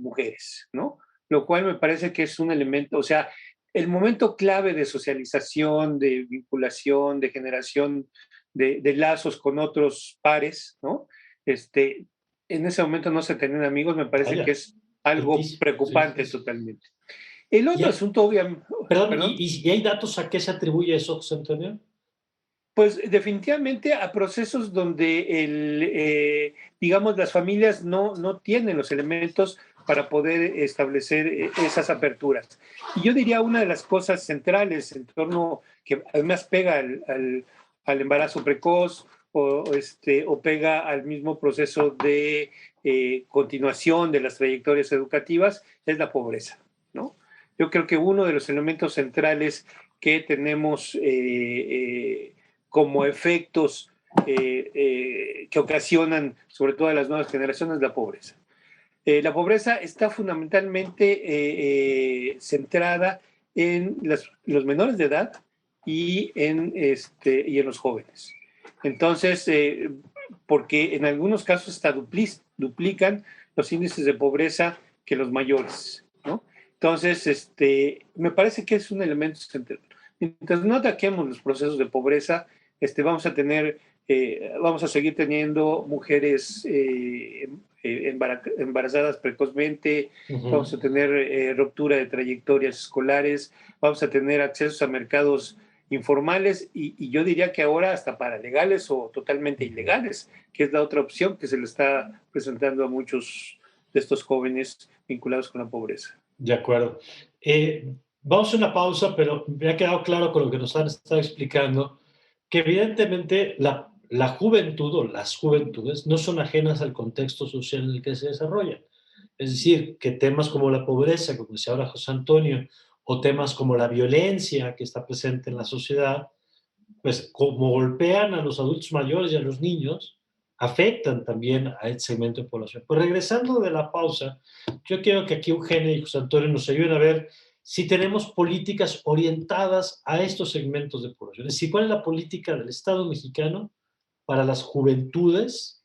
mujeres, ¿no? Lo cual me parece que es un elemento, o sea, el momento clave de socialización, de vinculación, de generación de lazos con otros pares, ¿no? En ese momento no se tenían amigos, me parece que es algo preocupante totalmente. El otro asunto, obviamente... Perdón. ¿Y hay datos a qué se atribuye eso, José Antonio? Pues definitivamente a procesos donde digamos, las familias no tienen los elementos para poder establecer esas aperturas. Y yo diría una de las cosas centrales en torno, que además pega al embarazo precoz o pega al mismo proceso de continuación de las trayectorias educativas, es la pobreza, ¿no? Yo creo que uno de los elementos centrales que tenemos como efectos que ocasionan, sobre todo a las nuevas generaciones, la pobreza. La pobreza está fundamentalmente centrada en los menores de edad y en los jóvenes. Entonces, porque en algunos casos hasta duplican los índices de pobreza que los mayores, ¿no? Entonces, me parece que es un elemento central. Mientras no ataquemos los procesos de pobreza, vamos a seguir teniendo mujeres embarazadas precozmente, vamos a tener ruptura de trayectorias escolares, vamos a tener acceso a mercados informales y yo diría que ahora hasta para legales o totalmente ilegales, que es la otra opción que se le está presentando a muchos de estos jóvenes vinculados con la pobreza. De acuerdo. Vamos a una pausa, pero me ha quedado claro con lo que nos han estado explicando, que evidentemente la juventud o las juventudes no son ajenas al contexto social en el que se desarrollan. Es decir, que temas como la pobreza, como decía ahora José Antonio, o temas como la violencia que está presente en la sociedad, pues como golpean a los adultos mayores y a los niños, afectan también a este segmento de población. Pues regresando de la pausa, yo quiero que aquí Eugenia y José Antonio nos ayuden a ver si tenemos políticas orientadas a estos segmentos de población. Es decir, ¿cuál es la política del Estado mexicano para las juventudes,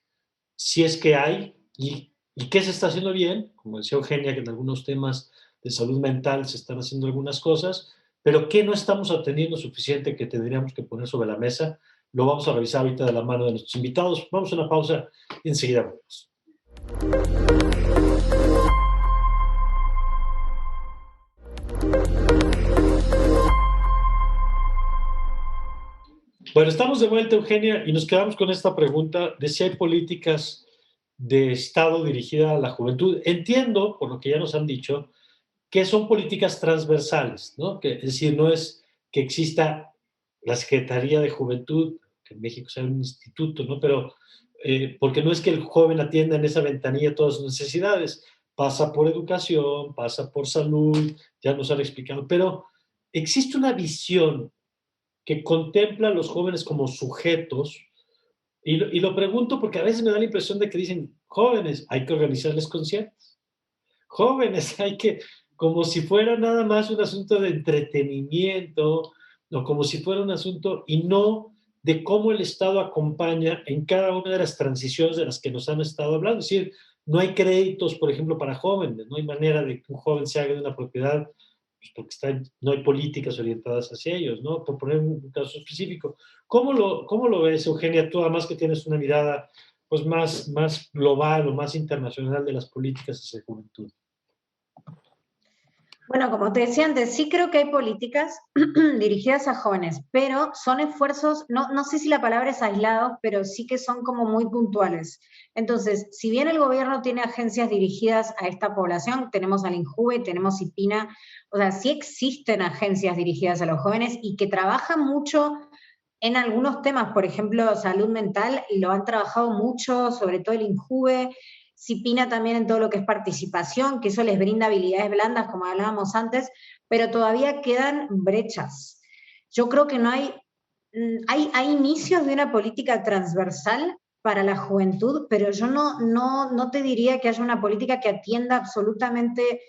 si es que hay, y qué se está haciendo bien? Como decía Eugenia, que en algunos temas de salud mental se están haciendo algunas cosas, pero qué no estamos atendiendo suficiente que tendríamos que poner sobre la mesa. Lo vamos a revisar ahorita de la mano de nuestros invitados. Vamos a una pausa y enseguida volvemos. Bueno, estamos de vuelta, Eugenia, y nos quedamos con esta pregunta de si hay políticas de Estado dirigidas a la juventud. Entiendo, por lo que ya nos han dicho, que son políticas transversales, ¿no? Es decir, no es que exista la Secretaría de Juventud, que en México sea un instituto, ¿no? Pero porque no es que el joven atienda en esa ventanilla todas sus necesidades, pasa por educación, pasa por salud, ya nos han explicado, pero existe una visión que contempla a los jóvenes como sujetos, y lo pregunto porque a veces me da la impresión de que dicen, jóvenes, hay que organizarles conciertos, jóvenes, hay que, como si fuera nada más un asunto de entretenimiento, o como si fuera un asunto, y no de cómo el Estado acompaña en cada una de las transiciones de las que nos han estado hablando. Es decir, no hay créditos, por ejemplo, para jóvenes, no hay manera de que un joven se haga de una propiedad, pues porque no hay políticas orientadas hacia ellos, ¿no? Por poner un caso específico. ¿Cómo lo ves, Eugenia, tú, además que tienes una mirada pues, más global o más internacional de las políticas hacia la juventud? Bueno, como te decía antes, sí creo que hay políticas dirigidas a jóvenes, pero son esfuerzos, no sé si la palabra es aislados, pero sí que son como muy puntuales. Entonces, si bien el gobierno tiene agencias dirigidas a esta población, tenemos al INJUVE, tenemos IPINA, o sea, sí existen agencias dirigidas a los jóvenes y que trabajan mucho en algunos temas, por ejemplo, salud mental, lo han trabajado mucho, sobre todo el INJUVE, CIPINA también en todo lo que es participación, que eso les brinda habilidades blandas, como hablábamos antes, pero todavía quedan brechas. Yo creo que no hay inicios de una política transversal para la juventud, pero yo no te diría que haya una política que atienda absolutamente,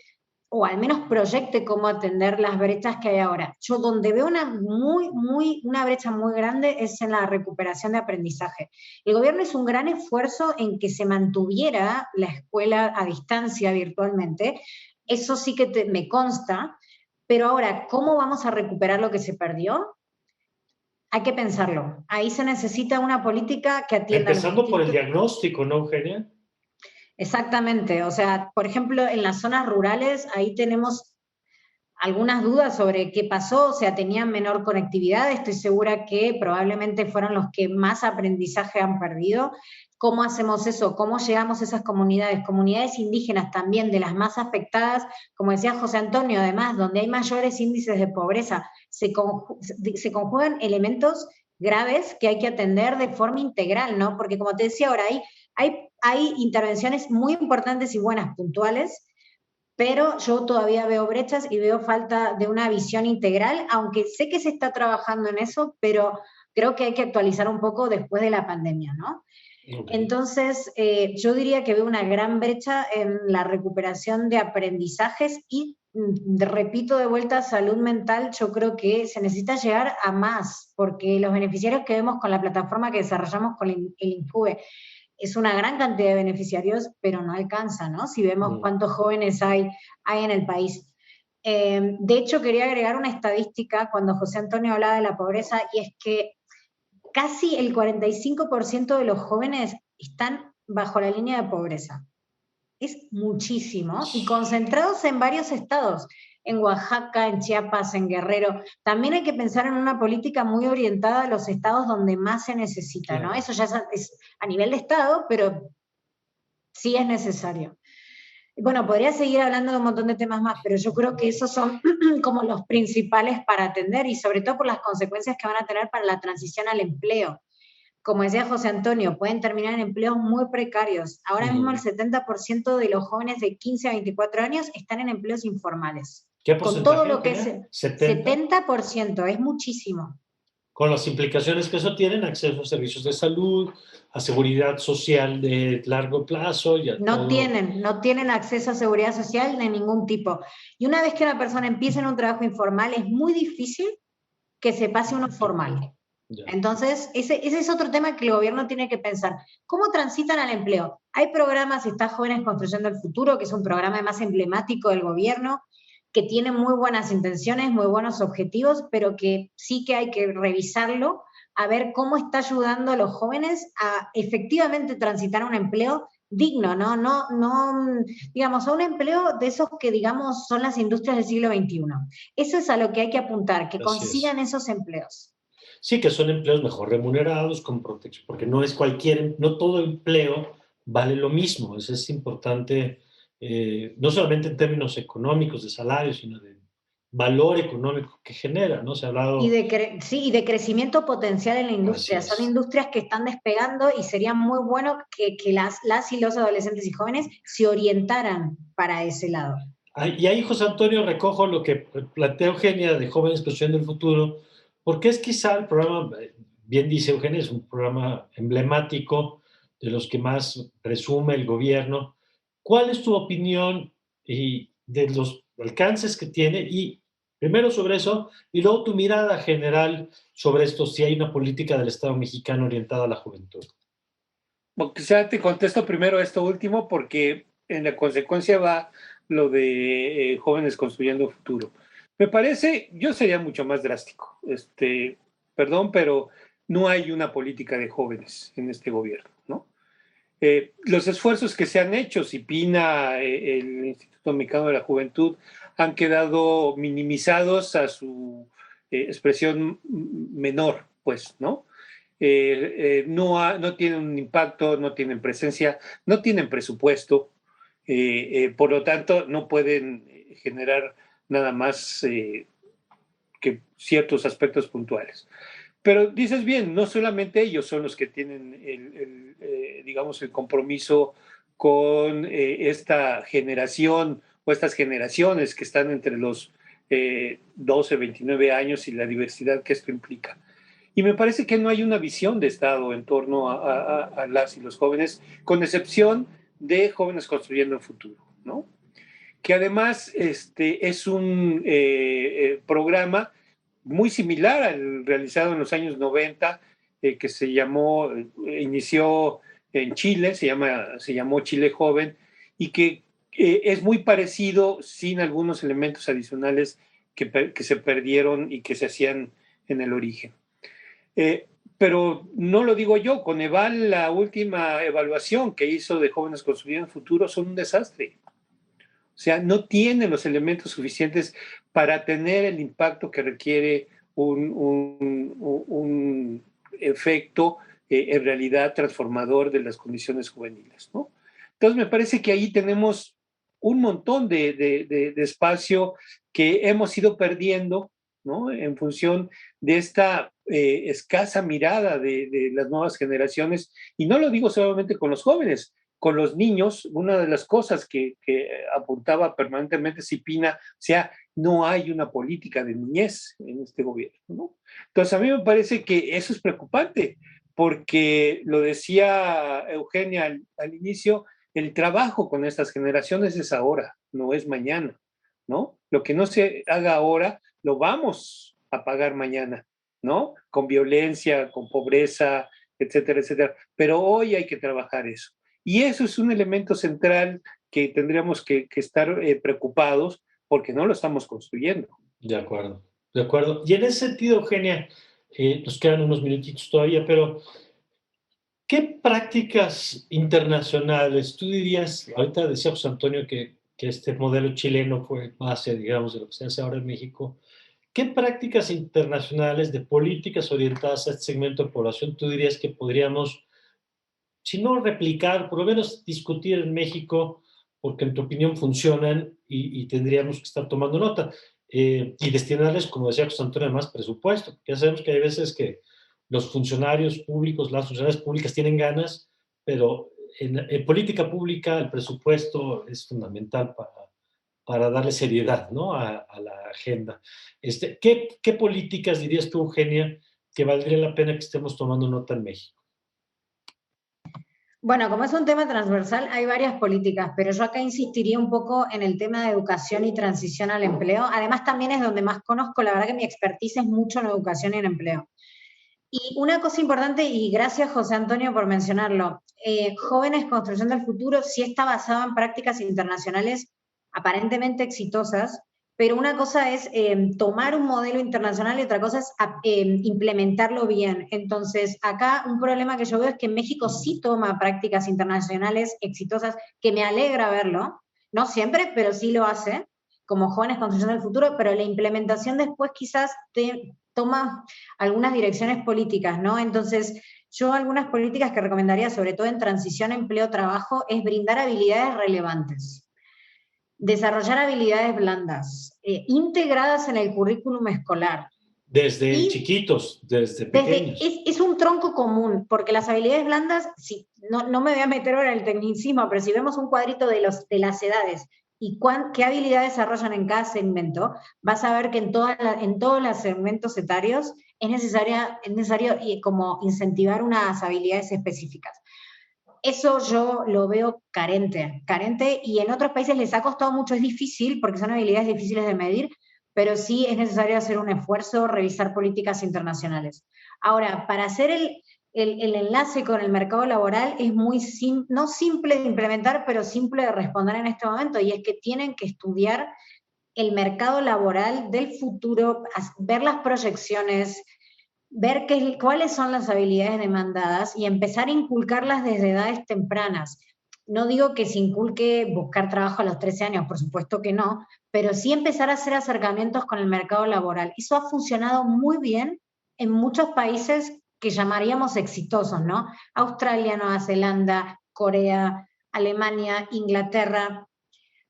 o al menos proyecte cómo atender las brechas que hay ahora. Yo donde veo una brecha muy grande es en la recuperación de aprendizaje. El gobierno hizo un gran esfuerzo en que se mantuviera la escuela a distancia virtualmente, eso sí que me consta, pero ahora, ¿cómo vamos a recuperar lo que se perdió? Hay que pensarlo. Ahí se necesita una política que atienda... Empezando por el diagnóstico, ¿no, Eugenia? Exactamente, o sea, por ejemplo, en las zonas rurales, ahí tenemos algunas dudas sobre qué pasó, o sea, tenían menor conectividad, estoy segura que probablemente fueron los que más aprendizaje han perdido. ¿Cómo hacemos eso? ¿Cómo llegamos a esas comunidades? Comunidades indígenas también, de las más afectadas, como decía José Antonio, además, donde hay mayores índices de pobreza, se conjugan elementos graves que hay que atender de forma integral, ¿no? Porque como te decía ahora, hay intervenciones muy importantes y buenas, puntuales, pero yo todavía veo brechas y veo falta de una visión integral, aunque sé que se está trabajando en eso, pero creo que hay que actualizar un poco después de la pandemia, ¿no? Okay. Entonces, yo diría que veo una gran brecha en la recuperación de aprendizajes y, repito de vuelta, salud mental, yo creo que se necesita llegar a más, porque los beneficiarios que vemos con la plataforma que desarrollamos con el INJUVE, es una gran cantidad de beneficiarios, pero no alcanza, ¿no? Si vemos cuántos jóvenes hay en el país. De hecho, quería agregar una estadística cuando José Antonio hablaba de la pobreza, y es que casi el 45% de los jóvenes están bajo la línea de pobreza. Es muchísimo, y concentrados en varios estados, en Oaxaca, en Chiapas, en Guerrero. También hay que pensar en una política muy orientada a los estados donde más se necesita, ¿no? Eso ya es a nivel de estado, pero sí es necesario. Bueno, podría seguir hablando de un montón de temas más, pero yo creo que esos son como los principales para atender, y sobre todo por las consecuencias que van a tener para la transición al empleo. Como decía José Antonio, pueden terminar en empleos muy precarios. Ahora mismo el 70% de los jóvenes de 15 a 24 años están en empleos informales. ¿Qué Con porcentaje? todo lo que es 70%, es muchísimo. Con las implicaciones que eso tiene, acceso a servicios de salud, a seguridad social de largo plazo. Y no tienen acceso a seguridad social de ningún tipo. Y una vez que una persona empieza en un trabajo informal, es muy difícil que se pase a uno formal. Ya. Entonces, ese es otro tema que el gobierno tiene que pensar. ¿Cómo transitan al empleo? Hay programas, está Jóvenes Construyendo el Futuro, que es un programa más emblemático del gobierno, que tiene muy buenas intenciones, muy buenos objetivos, pero que sí que hay que revisarlo, a ver cómo está ayudando a los jóvenes a efectivamente transitar a un empleo digno, no, digamos, a un empleo de esos que, digamos, son las industrias del siglo XXI. Eso es a lo que hay que apuntar, que consigan esos empleos. Sí, que son empleos mejor remunerados, con protección, porque no todo empleo vale lo mismo. Eso es importante, no solamente en términos económicos, de salario, sino de valor económico que genera, ¿no? Se ha hablado... Y de crecimiento potencial en la industria. Son industrias que están despegando, y sería muy bueno que las y los adolescentes y jóvenes se orientaran para ese lado. Y ahí, José Antonio, recojo lo que plantea Eugenia de Jóvenes Construyendo el Futuro, porque es quizá el programa, bien dice Eugenia, es un programa emblemático, de los que más presume el gobierno. ¿Cuál es tu opinión de los alcances que tiene? Y primero sobre eso, y luego tu mirada general sobre esto, si hay una política del Estado mexicano orientada a la juventud. Bueno, quizá te contesto primero esto último, porque en la consecuencia va lo de Jóvenes Construyendo Futuro. Me parece, yo sería mucho más drástico. Perdón, pero no hay una política de jóvenes en este gobierno, ¿no? Los esfuerzos que se han hecho, CIPINA, el Instituto Mexicano de la Juventud, han quedado minimizados a su expresión menor, pues, ¿no? No tienen un impacto, no tienen presencia, no tienen presupuesto, por lo tanto no pueden generar nada más que ciertos aspectos puntuales. Pero dices bien, no solamente ellos son los que tienen digamos, el compromiso con esta generación o estas generaciones que están entre los 12, 29 años y la diversidad que esto implica. Y me parece que no hay una visión de Estado en torno a las y los jóvenes, con excepción de Jóvenes Construyendo el Futuro, ¿no? Que además es un programa muy similar al realizado en los años 90, que inició en Chile, se llamó Chile Joven, y que es muy parecido, sin algunos elementos adicionales que se perdieron y que se hacían en el origen. Pero no lo digo yo, Coneval, la última evaluación que hizo de Jóvenes Construyendo el Futuro, son un desastre. O sea, no tiene los elementos suficientes para tener el impacto que requiere un efecto en realidad transformador de las condiciones juveniles, ¿no? Entonces me parece que ahí tenemos un montón de espacio que hemos ido perdiendo, ¿no? En función de esta escasa mirada de las nuevas generaciones, y no lo digo solamente con los jóvenes, con los niños. Una de las cosas que apuntaba permanentemente CIPINA, o sea, no hay una política de niñez en este gobierno, ¿no? Entonces a mí me parece que eso es preocupante, porque lo decía Eugenia al inicio, el trabajo con estas generaciones es ahora, no es mañana, ¿no? Lo que no se haga ahora, lo vamos a pagar mañana, ¿no? Con violencia, con pobreza, etcétera, etcétera. Pero hoy hay que trabajar eso. Y eso es un elemento central que tendríamos que estar preocupados, porque no lo estamos construyendo. De acuerdo, de acuerdo. Y en ese sentido, Eugenia, Nos quedan unos minutitos todavía, pero ¿qué prácticas internacionales tú dirías? Ahorita decía José Antonio que este modelo chileno fue base, digamos, de lo que se hace ahora en México. ¿Qué prácticas internacionales de políticas orientadas a este segmento de población tú dirías que podríamos, si no replicar, por lo menos discutir en México, porque en tu opinión funcionan y tendríamos que estar tomando nota? Y destinarles, como decía José Antonio, más presupuesto, porque ya sabemos que hay veces que los funcionarios públicos, las funcionarias públicas tienen ganas, pero en política pública el presupuesto es fundamental para darle seriedad, ¿no?, a la agenda. ¿Qué políticas dirías tú, Eugenia, que valdría la pena que estemos tomando nota en México? Bueno, como es un tema transversal, hay varias políticas, pero yo acá insistiría un poco en el tema de educación y transición al empleo. Además, también es donde más conozco, la verdad que mi expertise es mucho en educación y en empleo. Y una cosa importante, y gracias José Antonio por mencionarlo, Jóvenes Construyendo el Futuro sí está basado en prácticas internacionales aparentemente exitosas, pero una cosa es tomar un modelo internacional y otra cosa es implementarlo bien. Entonces, acá un problema que yo veo es que México sí toma prácticas internacionales exitosas, que me alegra verlo, no siempre, pero sí lo hace, como Jóvenes Construyendo el Futuro, pero la implementación después quizás toma algunas direcciones políticas, ¿no? Entonces, yo algunas políticas que recomendaría, sobre todo en transición empleo-trabajo, es brindar habilidades relevantes, desarrollar habilidades blandas, integradas en el currículum escolar. Desde chiquitos, desde pequeños. Es un tronco común, porque las habilidades blandas, si, no me voy a meter ahora en el tecnicismo, pero si vemos un cuadrito de las edades y qué habilidades desarrollan en cada segmento, vas a ver que en todos los segmentos etarios es necesario como incentivar unas habilidades específicas. Eso yo lo veo carente, y en otros países les ha costado mucho, es difícil, porque son habilidades difíciles de medir, pero sí es necesario hacer un esfuerzo, revisar políticas internacionales. Ahora, para hacer el enlace con el mercado laboral es muy no simple de implementar, pero simple de responder en este momento, y es que tienen que estudiar el mercado laboral del futuro, ver las proyecciones, ver cuáles son las habilidades demandadas y empezar a inculcarlas desde edades tempranas. No digo que se inculque buscar trabajo a los 13 años, por supuesto que no, pero sí empezar a hacer acercamientos con el mercado laboral. Eso ha funcionado muy bien en muchos países que llamaríamos exitosos, ¿no? Australia, Nueva Zelanda, Corea, Alemania, Inglaterra.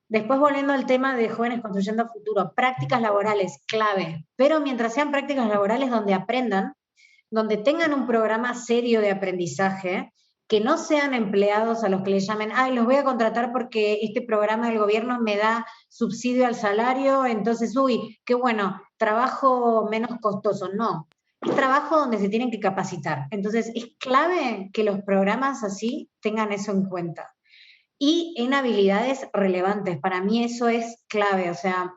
Después, volviendo al tema de Jóvenes Construyendo Futuro, prácticas laborales clave, pero mientras sean prácticas laborales donde aprendan, donde tengan un programa serio de aprendizaje, que no sean empleados a los que les llamen, ay, los voy a contratar porque este programa del gobierno me da subsidio al salario, entonces, uy, qué bueno, trabajo menos costoso. No, es trabajo donde se tienen que capacitar. Entonces, es clave que los programas así tengan eso en cuenta. Y en habilidades relevantes, para mí eso es clave, o sea,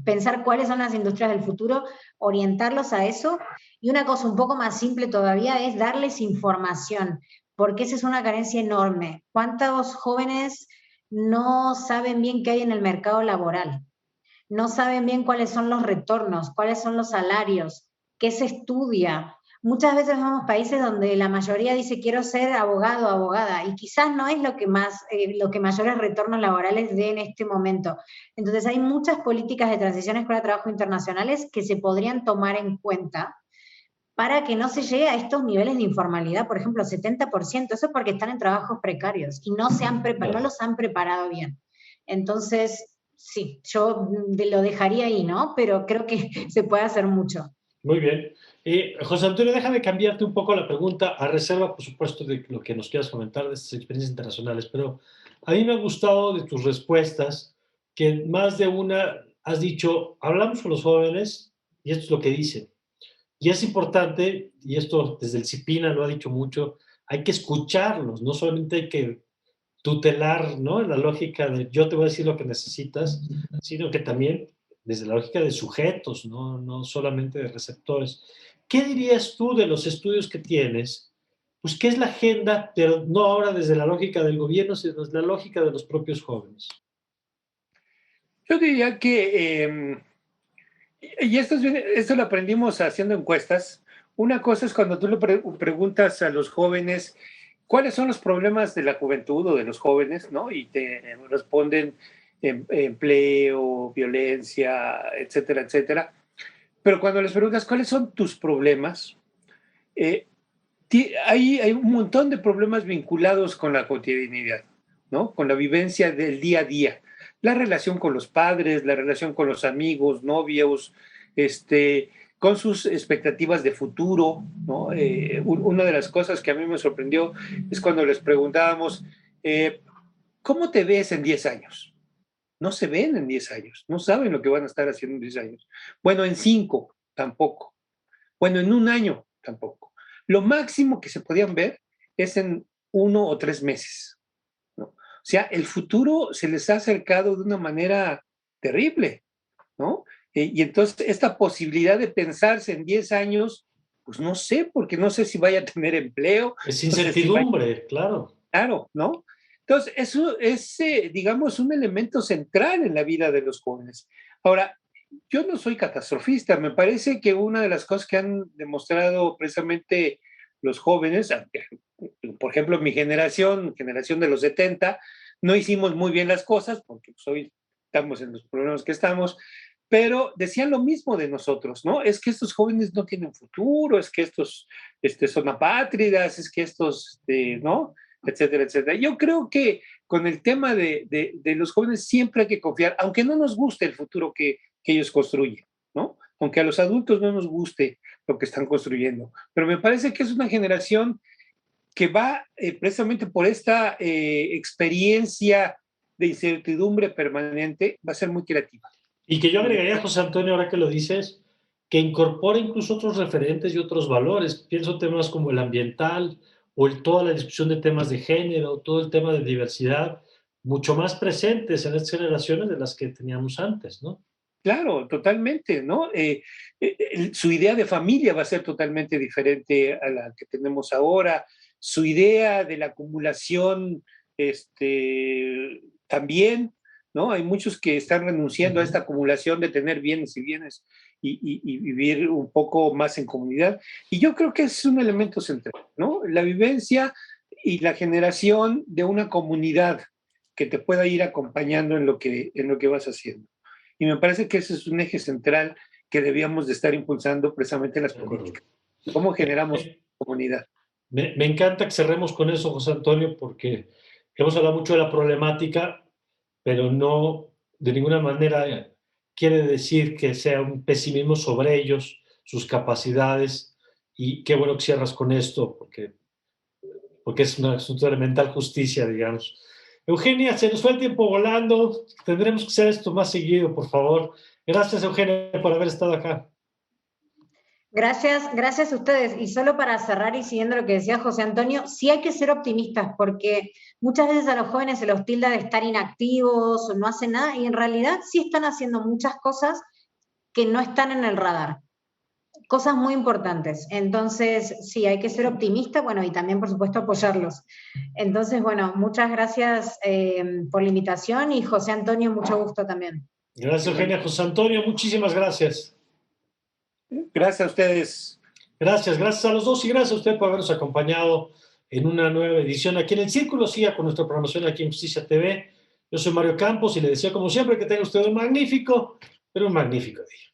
pensar cuáles son las industrias del futuro, orientarlos a eso, y una cosa un poco más simple todavía es darles información, porque esa es una carencia enorme. ¿Cuántos jóvenes no saben bien qué hay en el mercado laboral? No saben bien cuáles son los retornos, cuáles son los salarios, qué se estudia. Muchas veces vemos países donde la mayoría dice quiero ser abogado o abogada, y quizás no es lo que mayores retornos laborales dé en este momento. Entonces hay muchas políticas de transición escuela-trabajo internacionales que se podrían tomar en cuenta para que no se llegue a estos niveles de informalidad, por ejemplo, 70%, eso es porque están en trabajos precarios y no los han preparado bien. Entonces, sí, yo lo dejaría ahí, ¿no? Pero creo que se puede hacer mucho. Muy bien. José Antonio, déjame cambiarte un poco la pregunta, a reserva, por supuesto, de lo que nos quieras comentar de estas experiencias internacionales, pero a mí me ha gustado de tus respuestas que más de una has dicho, hablamos con los jóvenes y esto es lo que dicen. Y es importante, y esto desde el CIPINA lo ha dicho mucho, hay que escucharlos, no solamente hay que tutelar, ¿no?, en la lógica de yo te voy a decir lo que necesitas, sino que también desde la lógica de sujetos, no solamente de receptores. ¿Qué dirías tú de los estudios que tienes? Pues, ¿qué es la agenda? Pero no ahora desde la lógica del gobierno, sino desde la lógica de los propios jóvenes. Yo diría que, y esto lo aprendimos haciendo encuestas, una cosa es cuando tú le preguntas a los jóvenes cuáles son los problemas de la juventud o de los jóvenes, ¿no? Y te responden empleo, violencia, etcétera, etcétera. Pero cuando les preguntas cuáles son tus problemas, hay un montón de problemas vinculados con la cotidianidad, ¿no? Con la vivencia del día a día. La relación con los padres, la relación con los amigos, novios, con sus expectativas de futuro, ¿no? Una de las cosas que a mí me sorprendió es cuando les preguntábamos, ¿cómo te ves en 10 años? No se ven en 10 años, no saben lo que van a estar haciendo en 10 años. Bueno, en 5 tampoco. Bueno, en un año tampoco. Lo máximo que se podían ver es en 1 o 3 meses, ¿no? O sea, el futuro se les ha acercado de una manera terrible, ¿no? Y entonces esta posibilidad de pensarse en 10 años, pues no sé, porque no sé si vaya a tener empleo. Es No sé si vaya, incertidumbre, claro. claro, ¿no? Entonces, eso es, digamos, un elemento central en la vida de los jóvenes. Ahora, yo no soy catastrofista, me parece que una de las cosas que han demostrado precisamente los jóvenes, por ejemplo, mi generación de los 70, no hicimos muy bien las cosas, porque pues, hoy estamos en los problemas que estamos, pero decían lo mismo de nosotros, ¿no? Es que estos jóvenes no tienen futuro, es que estos son apátridas, es que estos, ¿no? Etcétera, etcétera. Yo creo que con el tema de los jóvenes siempre hay que confiar, aunque no nos guste el futuro que ellos construyen, ¿no? Aunque a los adultos no nos guste lo que están construyendo. Pero me parece que es una generación que va precisamente por esta experiencia de incertidumbre permanente, va a ser muy creativa. Y que yo agregaría, José Antonio, ahora que lo dices, que incorpora incluso otros referentes y otros valores. Pienso en temas como el ambiental o toda la discusión de temas de género, todo el tema de diversidad, mucho más presentes en estas generaciones de las que teníamos antes, ¿no? Claro, totalmente, ¿no? Su idea de familia va a ser totalmente diferente a la que tenemos ahora. Su idea de la acumulación, también, ¿no? Hay muchos que están renunciando a esta acumulación de tener bienes y bienes y vivir un poco más en comunidad. Y yo creo que es un elemento central, ¿no? La vivencia y la generación de una comunidad que te pueda ir acompañando en lo que vas haciendo. Y me parece que ese es un eje central que debíamos de estar impulsando precisamente en las políticas. ¿Cómo generamos comunidad? Me encanta que cerremos con eso, José Antonio, porque hemos hablado mucho de la problemática, pero no de ninguna manera quiere decir que sea un pesimismo sobre ellos, sus capacidades, y qué bueno que cierras con esto, porque es un asunto de elemental justicia, digamos. Eugenia, se nos fue el tiempo volando, tendremos que hacer esto más seguido, por favor. Gracias, Eugenia, por haber estado acá. Gracias a ustedes. Y solo para cerrar y siguiendo lo que decía José Antonio, sí hay que ser optimistas, porque muchas veces a los jóvenes se los tilda de estar inactivos o no hacen nada, y en realidad sí están haciendo muchas cosas que no están en el radar. Cosas muy importantes. Entonces, sí, hay que ser optimista, bueno, y también, por supuesto, apoyarlos. Entonces, bueno, muchas gracias por la invitación, y José Antonio, mucho gusto también. Gracias, Eugenia. José Antonio, muchísimas gracias. Gracias a ustedes. Gracias a los dos y gracias a usted por habernos acompañado en una nueva edición aquí en El Círculo. Siga con nuestra programación aquí en Justicia TV. Yo soy Mario Campos y le deseo, como siempre, que tenga usted un magnífico día.